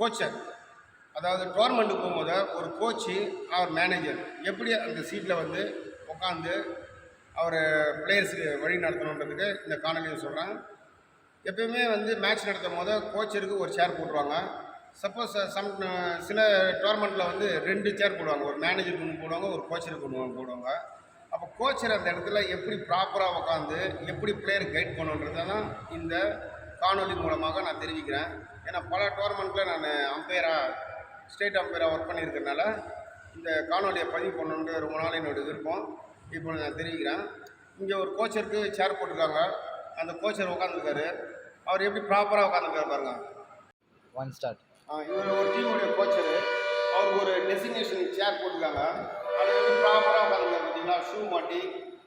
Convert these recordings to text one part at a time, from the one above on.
கோச்சர், அதாவது டோர்னமெண்ட்டுக்கு போகும்போது ஒரு கோச்சு அவர் மேனேஜர் எப்படி அந்த சீட்டில் வந்து உட்காந்து அவர் பிளேயர்ஸுக்கு வழி நடத்தணுன்றதுக்கு இந்த காணொலியை சொல்கிறேன். எப்பயுமே வந்து மேட்ச் நடத்தும் போது கோச்சருக்கு ஒரு சேர் போட்டுருவாங்க. சப்போஸ் சில டோர்னமெண்ட்டில் வந்து 2 சேர் போடுவாங்க. ஒரு மேனேஜருக்கு ஒன்று போடுவாங்க, ஒரு கோச்சருக்கு ஒன்று போடுவாங்க. அப்போ கோச்சர் அந்த இடத்துல எப்படி ப்ராப்பராக உட்காந்து எப்படி பிளேயர் கைட் பண்ணுன்றதை தான் இந்த காணொலி மூலமாக நான் தெரிவிக்கிறேன். ஏன்னா பல டோர்னமெண்ட்டில் நான் ஸ்டேட் அம்பையராக ஒர்க் பண்ணியிருக்கிறதுனால இந்த காணொலியை பதிவு பண்ணணுன்ற ரொம்ப நாள் என்னோடய விருப்பம். இப்போ நான் தெரிவிக்கிறேன். இங்கே ஒரு கோச்சருக்கு சேர் போட்டிருக்காங்க. அந்த கோச்சர் உட்காந்துருக்காரு. அவர் எப்படி ப்ராப்பராக உட்காந்துருக்காரு பாருங்க. இவர் ஒரு டீமுடைய கோச்சரு. அவருக்கு ஒரு டெசிக்னேஷன் சேர் போட்டிருக்காங்க. அதை எப்படி ப்ராப்பராக உட்காந்துருக்காரு பார்த்தீங்களா? ஷூ மாட்டி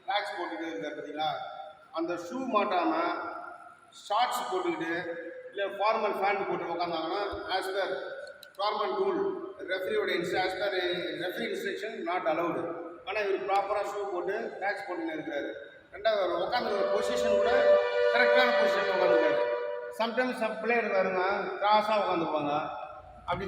ட்ராக்ஸ் போட்டுக்கிட்டு இருக்கார் பார்த்தீங்களா? அந்த ஷூ மாட்டாமல் ஷார்ட்ஸ் போட்டுக்கிட்டு இல்லை ஃபார்மல் ஃபேண்ட் போட்டு உட்காந்தாங்கன்னா ஆஸ் பர் ஃபார்மல் ரூல் ரெஃப்ரியோட as per referee instruction not allowed. ஆனால் இவர் ப்ராப்பராக ஷூ போட்டு ட்ராக்ஸ் போட்டுன்னு இருக்கிறாரு. ரெண்டாவது அவர் உட்காந்துருக்கிற பொசிஷன் கூட கரெக்டான பொசிஷனில் உட்காந்துருக்காரு. சம்டைம்ஸ் பிளேயர் வருங்க கிராஸாக உட்காந்துருப்பாங்க. அப்படி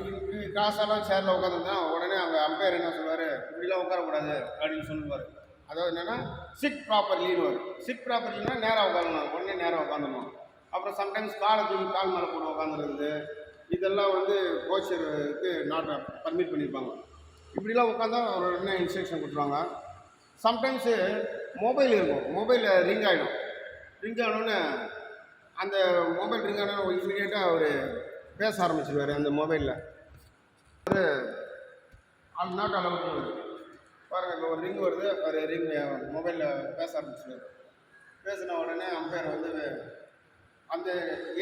கிராஸாலாம் சேரில் உட்காந்துருந்தா உடனே அங்கே அம்பையர் என்ன சொல்லுவார், இப்படிலாம் உட்காரக்கூடாது அப்படின்னு சொல்லுவார். அதாவது என்னென்னா சிட் ப்ராப்பர்லின்னு வரும். சிட் ப்ராப்பர்லின்னா நேராக உட்காரணும், உடனே நேராக உட்காந்துடணும். அப்புறம் சம்டைம்ஸ் காலை தூக்கி கால் மேலே போட்டு உட்காந்துருக்குது, இதெல்லாம் வந்து கோச்சருக்கு நாட் பர்மிட் பண்ணியிருப்பாங்க. இப்படிலாம் உட்காந்தா அவர் என்ன இன்ஸ்ட்ரக்ஷன் கொடுத்துருவாங்க. சம்டைம்ஸு மொபைல் இருக்கும், மொபைலில் ரிங் ஆகிடும். ரிங் ஆனோடனே அந்த மொபைல் ரிங் ஆனால் இமீடியட்டாக அவர் பேச ஆரம்பிச்சிடுவார். அந்த மொபைலில் அது நாட் அலவுட் பாருங்கள். இப்போ ஒரு ரிங் வருது, அவர் ரிங் மொபைலில் பேச ஆரம்பிச்சிடுவார். பேசின உடனே அம்பையர் வந்து அந்த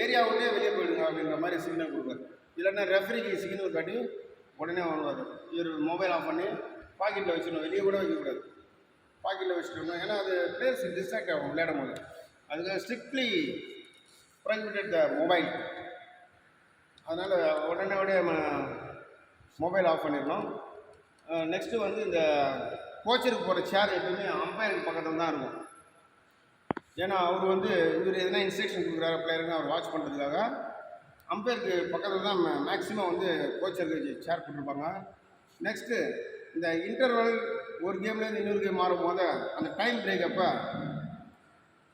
ஏரியாவுக்கே வெளியே போயிடுங்க அப்படின்ற மாதிரி சிக்னல் கொடுப்பார். இல்லைன்னா ரெஃப்ரிக்கு சிக்னல் காட்டி உடனே வருவார். இவர் மொபைல் ஆஃப் பண்ணி பாக்கெட்டில் வச்சுக்கணும், வெளியே கூட வைக்கக்கூடாது, பாக்கெட்டில் வச்சுக்கணும். ஏன்னா அது பிளேயர்ஸ் டிஸ்ட்ராக்ட் ஆகும் விளையாடும் போது. அதுக்காக ஸ்ட்ரிக்ட்லி ப்ரைவேட்டட் த மொபைல். அதனால் உடனே மொபைல் ஆஃப் பண்ணிடணும். நெக்ஸ்ட்டு வந்து இந்த கோச்சருக்கு போகிற சேர் எப்பவுமே அம்பையருக்கு பக்கத்தில் தான் இருக்கும். ஏன்னா அவர் வந்து இவர் எதனா இன்ஸ்ட்ரக்ஷன் கொடுக்குறாரு பிளேயருன்னு அவர் வாட்ச் பண்ணுறதுக்காக அம்பையருக்கு பக்கத்தில் தான் மேக்ஸிமம் வந்து கோச்சருக்கு சேர் போட்டிருப்பாங்க. நெக்ஸ்ட்டு இந்த இன்டர்வல் ஒரு கேம்லேருந்து இன்னொரு கேம் மாறும் போது அந்த டைம் பிரேக் அப்போ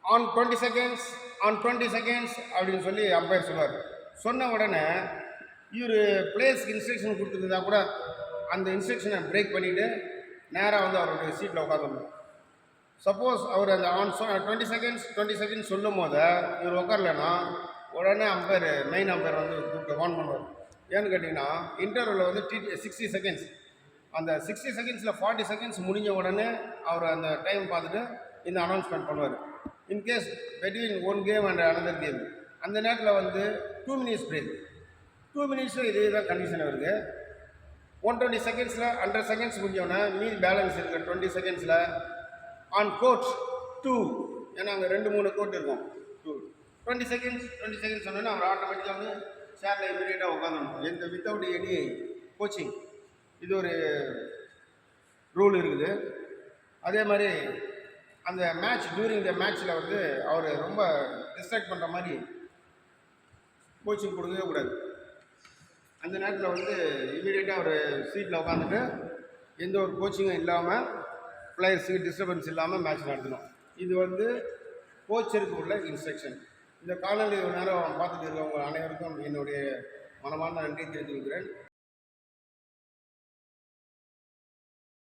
ஆன் 20 seconds அப்படின்னு சொல்லி அம்பையர் சொல்லுவார். சொன்ன உடனே இவர் பிளேயர்ஸ்க்கு இன்ஸ்ட்ரக்ஷன் கொடுத்துருந்தா கூட அந்த இன்ஸ்ட்ரக்ஷனை பிரேக் பண்ணிவிட்டு நேராக வந்து அவருடைய சீட்டில் உட்காந்துடணும். சப்போஸ் அவர் அந்த ஆன் 20 seconds சொல்லும் போது இவர் உட்காரலன்னா உடனே மெயின் அம்பையர் வந்து கூப்பிட்டு வார்ன் பண்ணுவார். ஏன்னு கேட்டிங்கன்னா இன்டர்வலில் வந்து 60 seconds, அந்த 60 secondsல 40 seconds முடிஞ்ச உடனே அவர் அந்த டைம் பார்த்துட்டு இந்த அனௌன்ஸ்மெண்ட் பண்ணுவார். In case between one game and another game அந்த நேரத்தில் வந்து 2 minutes பிரேக். 2 minutes இதே தான் கண்டிஷன் வருது. 120 secondsல 100 seconds முடிஞ்சோடனே மீதி பேலன்ஸ் இருக்குது 20 secondsல ஆன் கோட் 2, ஏன்னா அங்கே 2-3 கோட் இருக்கும். 20 seconds சொன்னோன்னா அவர் ஆட்டோமேட்டிக்காக வந்து சேரில் இமீடியட்டாக உட்காந்துடணும், வித்தவுட் எனி கோச்சிங். இது ஒரு ரூல் இருக்குது. அதே மாதிரி அந்த டியூரிங் த மேட்ச்சில் வந்து அவர் ரொம்ப டிஸ்ட்ராக்ட் பண்ணுற மாதிரி கோச்சிங் கொடுக்கவே கூடாது. அந்த நேரத்தில் வந்து இமீடியட்டாக அவர் சீட்டில் உட்காந்துட்டு எந்த ஒரு கோச்சிங்கும் இல்லாமல் பிளேயர்ஸுக்கு டிஸ்டர்பன்ஸ் இல்லாமல் மேட்ச் நடத்தணும். இது வந்து கோச்சருக்கு உள்ள இன்ஸ்ட்ரக்ஷன். இந்த காணொலி நேரம் பார்த்துட்டு இருக்கவங்க அனைவருக்கும் என்னுடைய மனமார்ந்த நன்றி தெரிவித்துக் கொள்கிறேன்.